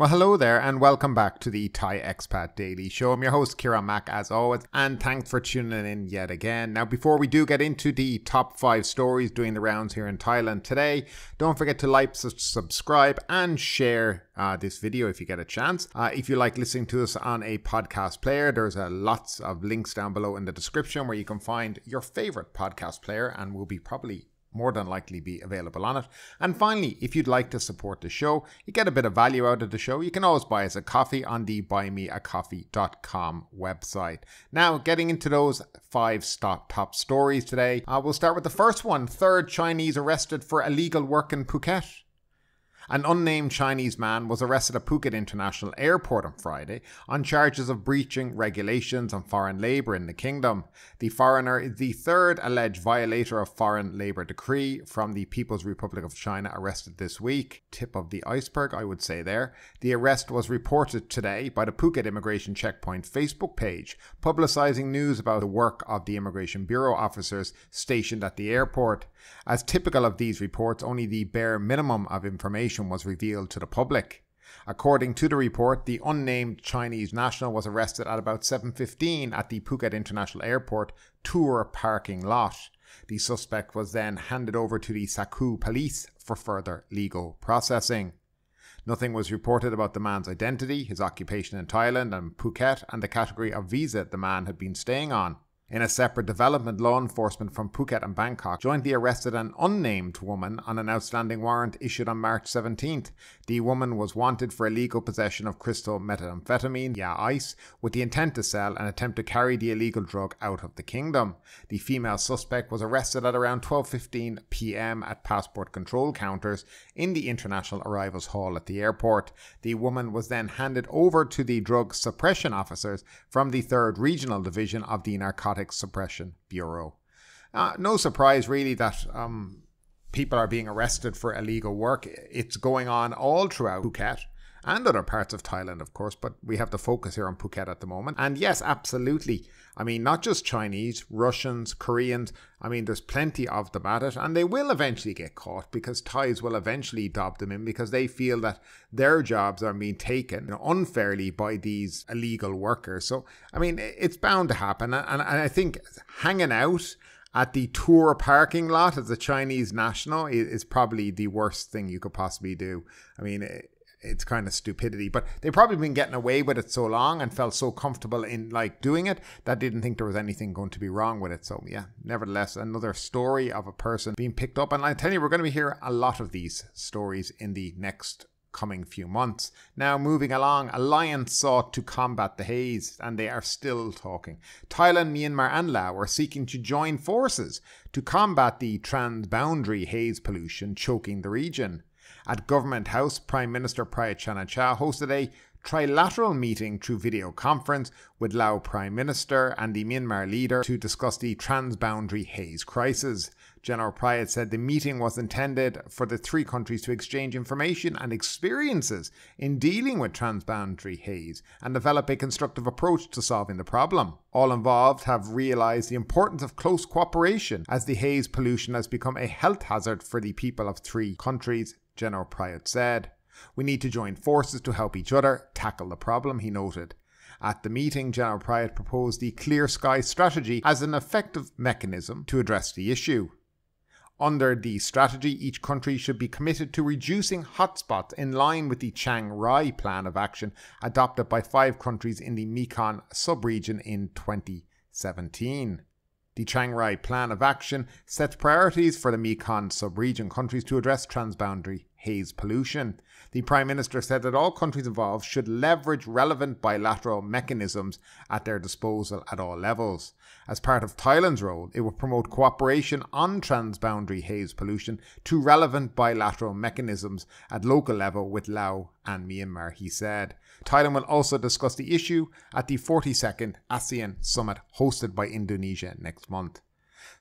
Well, hello there and welcome back to the Thai Expat Daily Show. I'm your host, Kieran Mack, as always, and thanks for tuning in yet again. Now, before we do get into the top 5 stories doing the rounds here in Thailand today, don't forget to like, subscribe, and share this video if you get a chance. If you like listening to us on a podcast player, there's lots of links down below in the description where you can find your favorite podcast player, and we'll be probably more than likely be available on it. And finally, if you'd like to support the show, you get a bit of value out of the show, you can always buy us a coffee on the buymeacoffee.com website. Now, getting into those 5 top stories today, we'll start with the first one. 3rd Chinese arrested for illegal work in Phuket. An unnamed Chinese man was arrested at Phuket International Airport on Friday on charges of breaching regulations on foreign labour in the kingdom. The foreigner is the 3rd alleged violator of foreign labour decree from the People's Republic of China arrested this week. Tip of the iceberg, I would say there. The arrest was reported today by the Phuket Immigration Checkpoint Facebook page, publicising news about the work of the Immigration Bureau officers stationed at the airport. As typical of these reports, only the bare minimum of information was revealed to the public. According to the report, the unnamed Chinese national was arrested at about 7:15 at the Phuket International Airport tour parking lot. The suspect was then handed over to the Sakhu police for further legal processing. Nothing was reported about the man's identity, his occupation in Thailand and Phuket, and the category of visa the man had been staying on. In a separate development, law enforcement from Phuket and Bangkok jointly arrested an unnamed woman on an outstanding warrant issued on March 17th. The woman was wanted for illegal possession of crystal methamphetamine, ice, with the intent to sell and attempt to carry the illegal drug out of the kingdom. The female suspect was arrested at around 12:15 p.m. at passport control counters in the International Arrivals Hall at the airport. The woman was then handed over to the drug suppression officers from the 3rd Regional Division of the Narcotics Suppression Bureau. No surprise really that people are being arrested for illegal work. It's going on all throughout Phuket and other parts of Thailand, of course, but we have the focus here on Phuket at the moment. And yes, absolutely. I mean, not just Chinese, Russians, Koreans. I mean, there's plenty of them at it, and they will eventually get caught because Thais will eventually dob them in because they feel that their jobs are being taken unfairly by these illegal workers. So, I mean, it's bound to happen. And I think hanging out at the tour parking lot as a Chinese national is probably the worst thing you could possibly do. I mean, it's kind of stupidity, but they've probably been getting away with it so long and felt so comfortable in doing it that didn't think there was anything going to be wrong with it. So yeah, nevertheless, another story of a person being picked up. And I tell you, we're going to be hearing a lot of these stories in the next coming few months. Now, moving along, alliance sought to combat the haze, and they are still talking. Thailand, Myanmar and Laos are seeking to join forces to combat the transboundary haze pollution choking the region. At Government House, Prime Minister Prayut Chan-o-cha hosted a trilateral meeting through video conference with Laos Prime Minister and the Myanmar leader to discuss the transboundary haze crisis. General Prayut said the meeting was intended for the 3 countries to exchange information and experiences in dealing with transboundary haze and develop a constructive approach to solving the problem. All involved have realised the importance of close cooperation as the haze pollution has become a health hazard for the people of 3 countries, General Prayut said. We need to join forces to help each other tackle the problem, he noted. At the meeting, General Prayut proposed the Clear Sky strategy as an effective mechanism to address the issue. Under the strategy, each country should be committed to reducing hotspots in line with the Chiang Rai Plan of Action adopted by 5 countries in the Mekong sub-region in 2017. The Chiang Rai Plan of Action sets priorities for the Mekong sub-region countries to address transboundary haze pollution. The Prime Minister said that all countries involved should leverage relevant bilateral mechanisms at their disposal at all levels. As part of Thailand's role, it will promote cooperation on transboundary haze pollution to relevant bilateral mechanisms at local level with Laos and Myanmar, he said. Thailand will also discuss the issue at the 42nd ASEAN Summit hosted by Indonesia next month.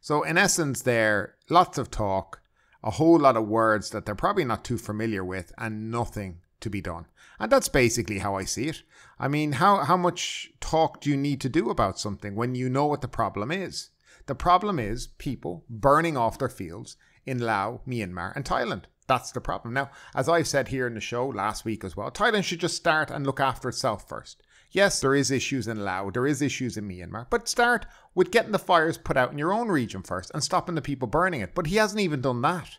So in essence there, lots of talk, a whole lot of words that they're probably not too familiar with, and nothing to be done. And that's basically how I see it. I mean, how much talk do you need to do about something when you know what the problem is? The problem is people burning off their fields in Laos, Myanmar and Thailand. That's the problem. Now, as I've said here in the show last week as well, Thailand should just start and look after itself first. Yes, there is issues in Laos, there is issues in Myanmar, but start with getting the fires put out in your own region first and stopping the people burning it. But he hasn't even done that.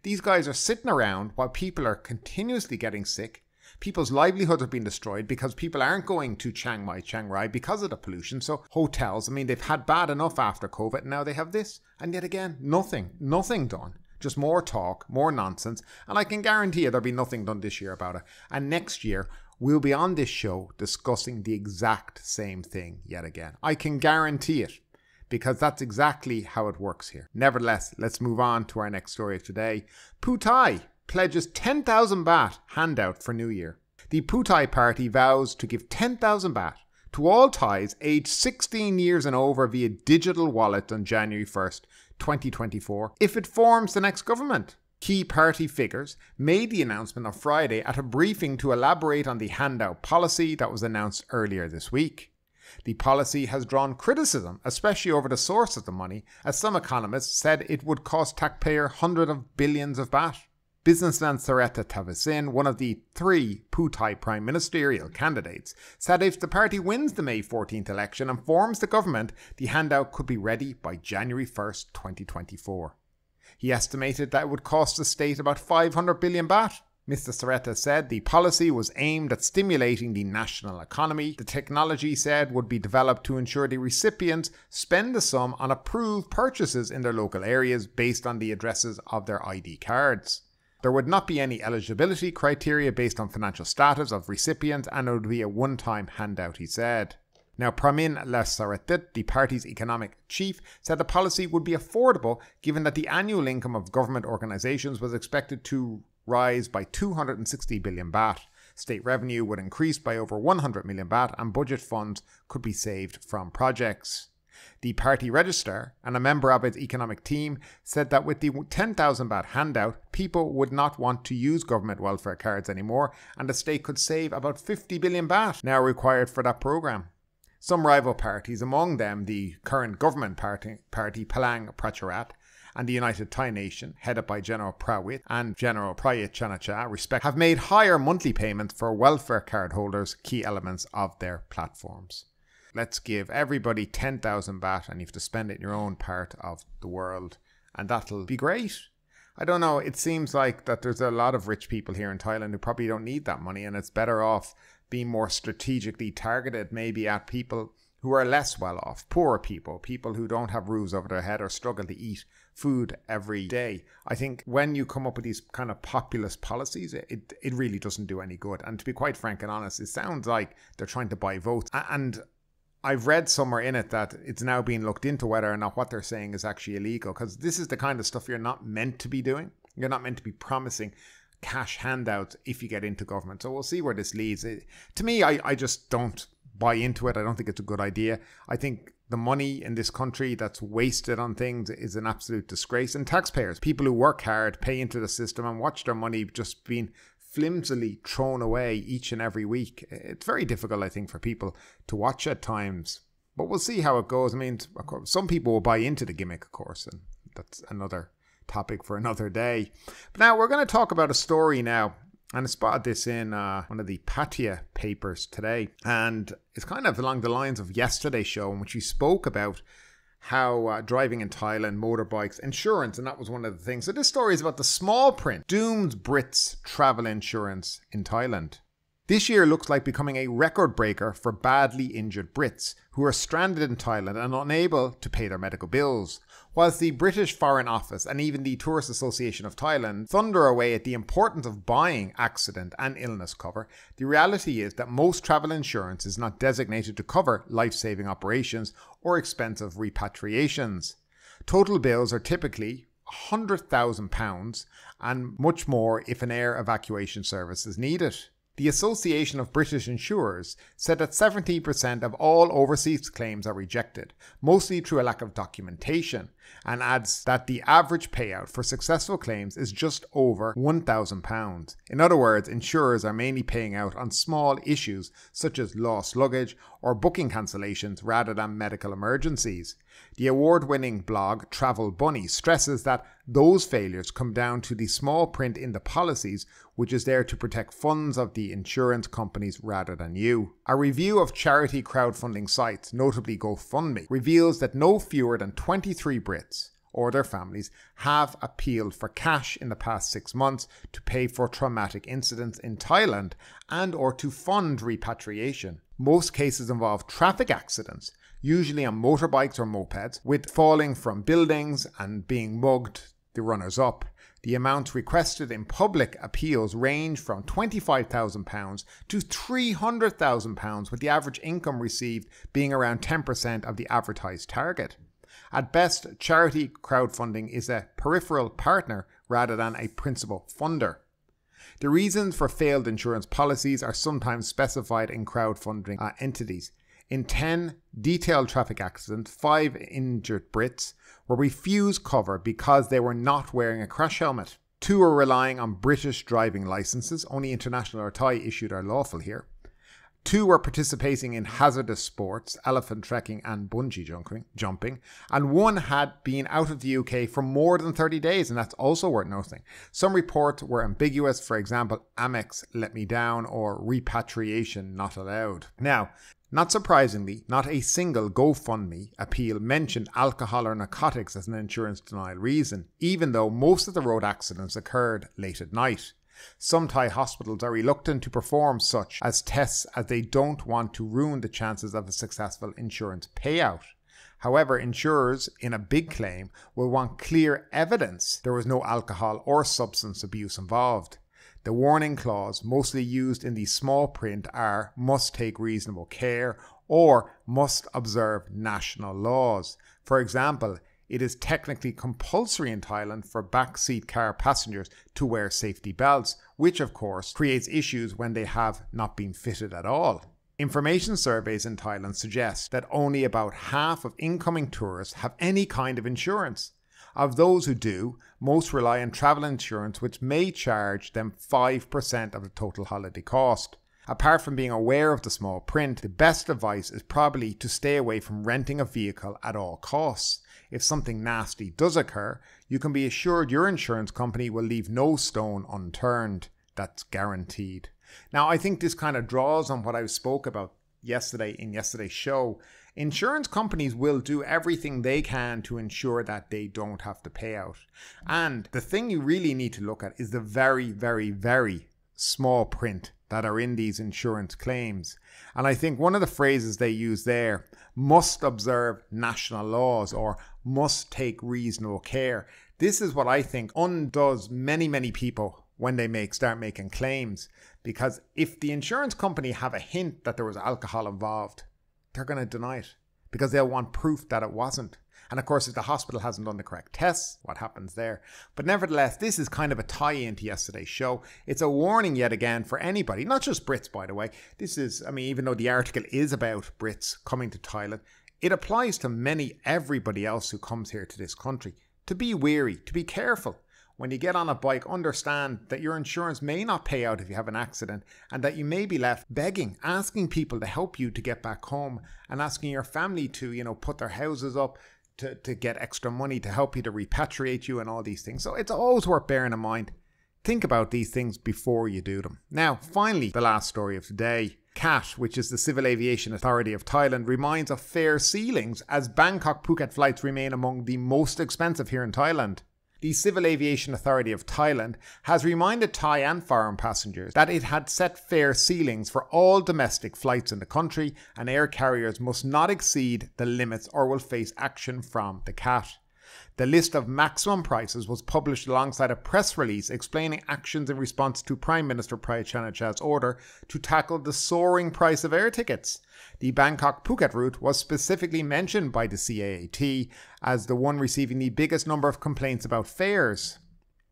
These guys are sitting around while people are continuously getting sick. People's livelihoods are being destroyed because people aren't going to Chiang Mai, Chiang Rai because of the pollution. So hotels, I mean, they've had bad enough after COVID, and now they have this. And yet again, nothing done. Just more talk, more nonsense. And I can guarantee you there'll be nothing done this year about it. And next year, we'll be on this show discussing the exact same thing yet again. I can guarantee it, because that's exactly how it works here. Nevertheless, let's move on to our next story of today. Pheu Thai pledges 10,000 baht handout for New Year. The Pheu Thai party vows to give 10,000 baht to all Thais aged 16 years and over via digital wallet on January 1st, 2024, if it forms the next government. Key party figures made the announcement on Friday at a briefing to elaborate on the handout policy that was announced earlier this week. The policy has drawn criticism, especially over the source of the money, as some economists said it would cost taxpayers hundreds of billions of baht. Businessman Srettha Thavisin, one of the 3 Pheu Thai prime ministerial candidates, said if the party wins the May 14th election and forms the government, the handout could be ready by January 1st, 2024. He estimated that it would cost the state about 500 billion baht. Mr. Srettha said the policy was aimed at stimulating the national economy. The technology, said, would be developed to ensure the recipients spend the sum on approved purchases in their local areas based on the addresses of their ID cards. There would not be any eligibility criteria based on financial status of recipients, and it would be a one-time handout, he said. Now, Pramin Lesaretit, the party's economic chief, said the policy would be affordable given that the annual income of government organisations was expected to rise by 260 billion baht. State revenue would increase by over 100 million baht, and budget funds could be saved from projects. The party registrar and a member of its economic team said that with the 10,000 baht handout, people would not want to use government welfare cards anymore, and the state could save about 50 billion baht now required for that programme. Some rival parties, among them the current government party Palang Pracharat, and the United Thai Nation, headed by General Prawit and General Prayut Chan-o-cha, have made higher monthly payments for welfare card holders, key elements of their platforms. Let's give everybody 10,000 baht and you have to spend it in your own part of the world, and that'll be great. I don't know, it seems like that there's a lot of rich people here in Thailand who probably don't need that money, and it's better off being more strategically targeted maybe at people who are less well off, poorer people, people who don't have roofs over their head or struggle to eat food every day. I think when you come up with these kind of populist policies, it really doesn't do any good. And to be quite frank and honest, it sounds like they're trying to buy votes. And I've read somewhere in it that it's now being looked into whether or not what they're saying is actually illegal, because this is the kind of stuff you're not meant to be doing. You're not meant to be promising cash handouts if you get into government. So we'll see where this leads. To me, I just don't buy into it. I don't think it's a good idea. I think the money in this country that's wasted on things is an absolute disgrace. And taxpayers, people who work hard, pay into the system and watch their money just being flimsily thrown away each and every week. It's very difficult, I think, for people to watch at times. But we'll see how it goes. I mean, of course, some people will buy into the gimmick, of course, and that's another topic for another day. But now we're going to talk about a story now, and I spotted this in one of the Pattaya papers today, and it's kind of along the lines of yesterday's show in which we spoke about how driving in Thailand, motorbikes, insurance, and that was one of the things. So this story is about the small print, dooms Brits travel insurance in Thailand. This year looks like becoming a record breaker for badly injured Brits who are stranded in Thailand and unable to pay their medical bills. Whilst the British Foreign Office and even the Tourist Association of Thailand thunder away at the importance of buying accident and illness cover, the reality is that most travel insurance is not designated to cover life-saving operations or expensive repatriations. Total bills are typically £100,000 and much more if an air evacuation service is needed. The Association of British Insurers said that 70% of all overseas claims are rejected, mostly through a lack of documentation, and adds that the average payout for successful claims is just over £1,000. In other words, insurers are mainly paying out on small issues such as lost luggage or booking cancellations rather than medical emergencies. The award-winning blog Travel Bunny stresses that those failures come down to the small print in the policies, which is there to protect funds of the insurance companies rather than you. A review of charity crowdfunding sites, notably GoFundMe, reveals that no fewer than 23 Brits or their families have appealed for cash in the past 6 months to pay for traumatic incidents in Thailand and or to fund repatriation. Most cases involve traffic accidents, usually on motorbikes or mopeds, with falling from buildings and being mugged the runners-up. The amounts requested in public appeals range from £25,000 to £300,000, with the average income received being around 10% of the advertised target. At best, charity crowdfunding is a peripheral partner rather than a principal funder. The reasons for failed insurance policies are sometimes specified in crowdfunding entities. In 10 detailed traffic accidents, 5 injured Brits were refused cover because they were not wearing a crash helmet. 2 were relying on British driving licenses, only international or Thai issued are lawful here. 2 were participating in hazardous sports, elephant trekking and bungee jumping, and 1 had been out of the UK for more than 30 days, and that's also worth noting. Some reports were ambiguous, for example, Amex let me down or repatriation not allowed. Now, not surprisingly, not a single GoFundMe appeal mentioned alcohol or narcotics as an insurance denial reason, even though most of the road accidents occurred late at night. Some Thai hospitals are reluctant to perform such as tests as they don't want to ruin the chances of a successful insurance payout. However, insurers in a big claim will want clear evidence there was no alcohol or substance abuse involved. The warning clause, mostly used in the small print, are must take reasonable care or must observe national laws. For example, it is technically compulsory in Thailand for backseat car passengers to wear safety belts, which of course creates issues when they have not been fitted at all. Information surveys in Thailand suggest that only about half of incoming tourists have any kind of insurance. Of those who do, most rely on travel insurance, which may charge them 5% of the total holiday cost. Apart from being aware of the small print, the best advice is probably to stay away from renting a vehicle at all costs. If something nasty does occur, you can be assured your insurance company will leave no stone unturned. That's guaranteed. Now, I think this kind of draws on what I spoke about yesterday in yesterday's show. Insurance companies will do everything they can to ensure that they don't have to pay out. And the thing you really need to look at is the very, very, very small print that are in these insurance claims. And I think one of the phrases they use there, must observe national laws or must take reasonable care. This is what I think undoes many people when they start making claims. Because if the insurance company have a hint that there was alcohol involved, they're going to deny it because they'll want proof that it wasn't. And of course, if the hospital hasn't done the correct tests, what happens there? But nevertheless, this is kind of a tie-in to yesterday's show. It's a warning yet again for anybody, not just Brits, by the way. This is, even though the article is about Brits coming to Thailand, it applies to everybody else who comes here to this country. To be wary, to be careful. When you get on a bike, understand that your insurance may not pay out if you have an accident and that you may be left begging, asking people to help you to get back home and asking your family to, put their houses up to get extra money to help you to repatriate you and all these things. So it's always worth bearing in mind. Think about these things before you do them. Now, finally, the last story of today. CAT, which is the Civil Aviation Authority of Thailand, reminds of fare ceilings as Bangkok-Phuket flights remain among the most expensive here in Thailand. The Civil Aviation Authority of Thailand has reminded Thai and foreign passengers that it had set fare ceilings for all domestic flights in the country and air carriers must not exceed the limits or will face action from the CAT. The list of maximum prices was published alongside a press release explaining actions in response to Prime Minister Prayut Chan-o-cha's order to tackle the soaring price of air tickets. The Bangkok-Phuket route was specifically mentioned by the CAAT as the one receiving the biggest number of complaints about fares.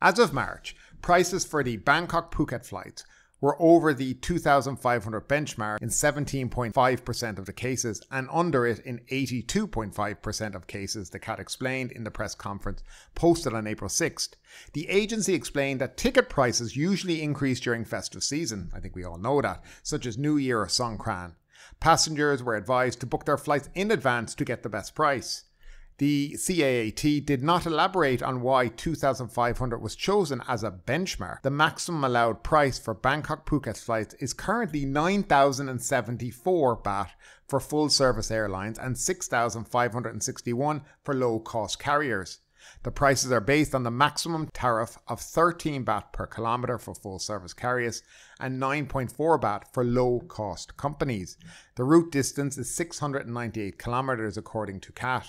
As of March, prices for the Bangkok-Phuket flights were over the 2,500 benchmark in 17.5% of the cases and under it in 82.5% of cases, the CAT explained in the press conference posted on April 6th. The agency explained that ticket prices usually increase during festive season, I think we all know that, such as New Year or Songkran. Passengers were advised to book their flights in advance to get the best price. The CAAT did not elaborate on why 2,500 was chosen as a benchmark. The maximum allowed price for Bangkok-Phuket flights is currently 9,074 baht for full-service airlines and 6,561 for low-cost carriers. The prices are based on the maximum tariff of 13 baht per kilometre for full-service carriers and 9.4 baht for low-cost companies. The route distance is 698 kilometres according to CAT.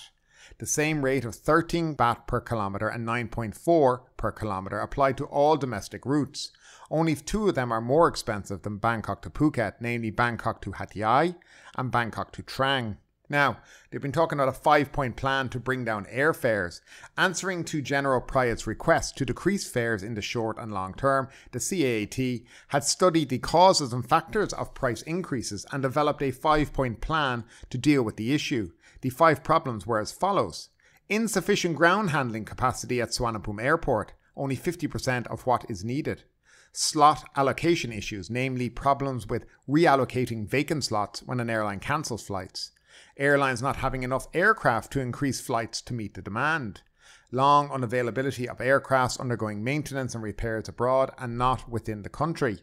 The same rate of 13 baht per kilometre and 9.4 per kilometre apply to all domestic routes. Only two of them are more expensive than Bangkok to Phuket, namely Bangkok to Hat Yai and Bangkok to Trang. Now, they've been talking about a 5-point plan to bring down airfares. Answering to General Prayut's request to decrease fares in the short and long term, the CAAT had studied the causes and factors of price increases and developed a 5-point plan to deal with the issue. The 5 problems were as follows. Insufficient ground handling capacity at Suvarnabhumi Airport, only 50% of what is needed. Slot allocation issues, namely problems with reallocating vacant slots when an airline cancels flights. Airlines not having enough aircraft to increase flights to meet the demand. Long unavailability of aircrafts undergoing maintenance and repairs abroad and not within the country.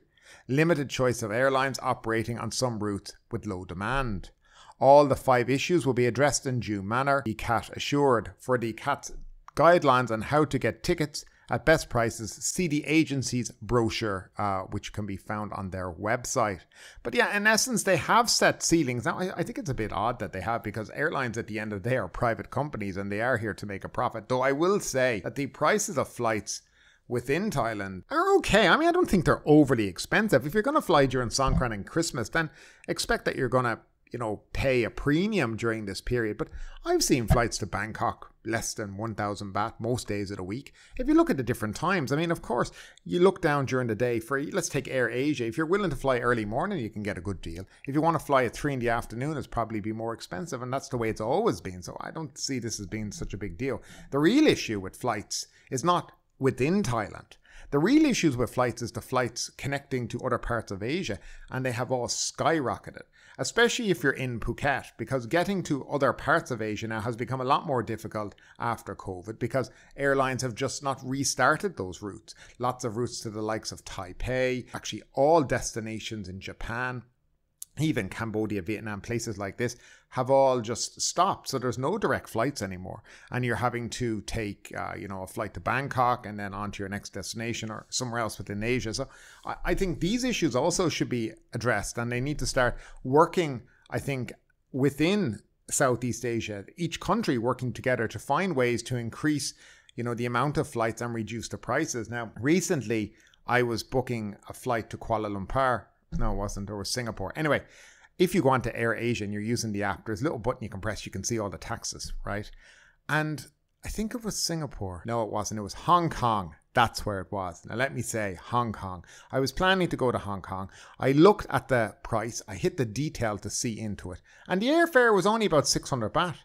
Limited choice of airlines operating on some routes with low demand. All the 5 issues will be addressed in due manner, the CAT assured. For the CAT's guidelines on how to get tickets at best prices, see the agency's brochure, which can be found on their website. But yeah, in essence, they have set ceilings. Now, I think it's a bit odd that they have, because airlines at the end of the day are private companies and they are here to make a profit. Though I will say that the prices of flights within Thailand are okay. I mean, I don't think they're overly expensive. If you're going to fly during Songkran and Christmas, then expect that you're going to pay a premium during this period. But I've seen flights to Bangkok less than 1,000 baht most days of the week. If you look at the different times, I mean, of course, you look down during the day for, let's take Air Asia. If you're willing to fly early morning, you can get a good deal. If you want to fly at 3 in the afternoon, it's probably be more expensive, and that's the way it's always been. So I don't see this as being such a big deal. The real issue with flights is not within Thailand. The real issues with flights is the flights connecting to other parts of Asia, and they have all skyrocketed, especially if you're in Phuket, because getting to other parts of Asia now has become a lot more difficult after COVID, because airlines have just not restarted those routes. Lots of routes to the likes of Taipei, actually all destinations in Japan, even Cambodia, Vietnam, places like this have all just stopped. So there's no direct flights anymore. And you're having to take, a flight to Bangkok and then on to your next destination or somewhere else within Asia. So I think these issues also should be addressed, and they need to start working, I think, within Southeast Asia, each country working together to find ways to increase, the amount of flights and reduce the prices. Now, recently I was booking a flight to Kuala Lumpur. No, it wasn't. It was Singapore. Anyway, if you go onto Air Asia and you're using the app, there's a little button you can press. You can see all the taxes, right? And I think it was Singapore. No, it wasn't. It was Hong Kong. That's where it was. Now, let me say Hong Kong. I was planning to go to Hong Kong. I looked at the price. I hit the detail to see into it. And the airfare was only about 600 baht.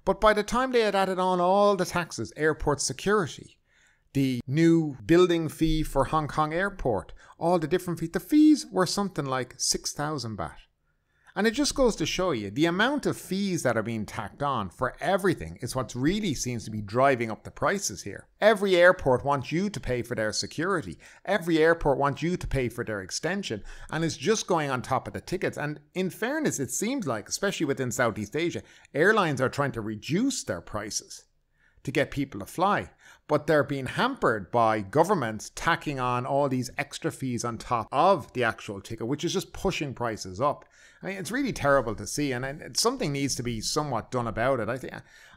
But by the time they had added on all the taxes, airport security, the new building fee for Hong Kong airport, all the different fees, the fees were something like 6,000 baht. And it just goes to show you the amount of fees that are being tacked on for everything is what really seems to be driving up the prices here. Every airport wants you to pay for their security. Every airport wants you to pay for their extension, and it's just going on top of the tickets. And in fairness, it seems like, especially within Southeast Asia, airlines are trying to reduce their prices to get people to fly, but they're being hampered by governments tacking on all these extra fees on top of the actual ticket, which is just pushing prices up. I mean, it's really terrible to see, and something needs to be somewhat done about it.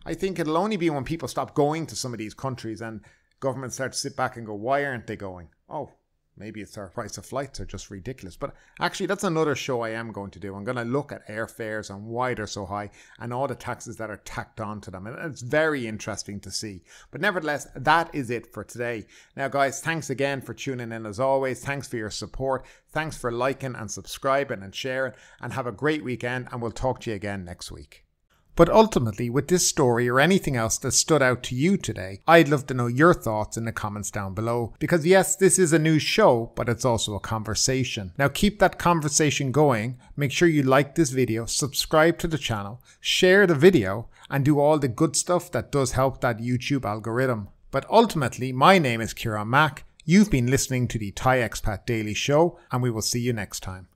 I think it'll only be when people stop going to some of these countries and governments start to sit back and go, why aren't they going? Oh, maybe it's our price of flights are just ridiculous. But actually, that's another show I am going to do. I'm going to look at airfares and why they're so high and all the taxes that are tacked onto them. And it's very interesting to see. But nevertheless, that is it for today. Now, guys, thanks again for tuning in as always. Thanks for your support. Thanks for liking and subscribing and sharing. And have a great weekend. And we'll talk to you again next week. But ultimately, with this story or anything else that stood out to you today, I'd love to know your thoughts in the comments down below. Because yes, this is a news show, but it's also a conversation. Now keep that conversation going. Make sure you like this video, subscribe to the channel, share the video, and do all the good stuff that does help that YouTube algorithm. But ultimately, my name is Kieran Mack. You've been listening to the Thai Expat Daily Show, and we will see you next time.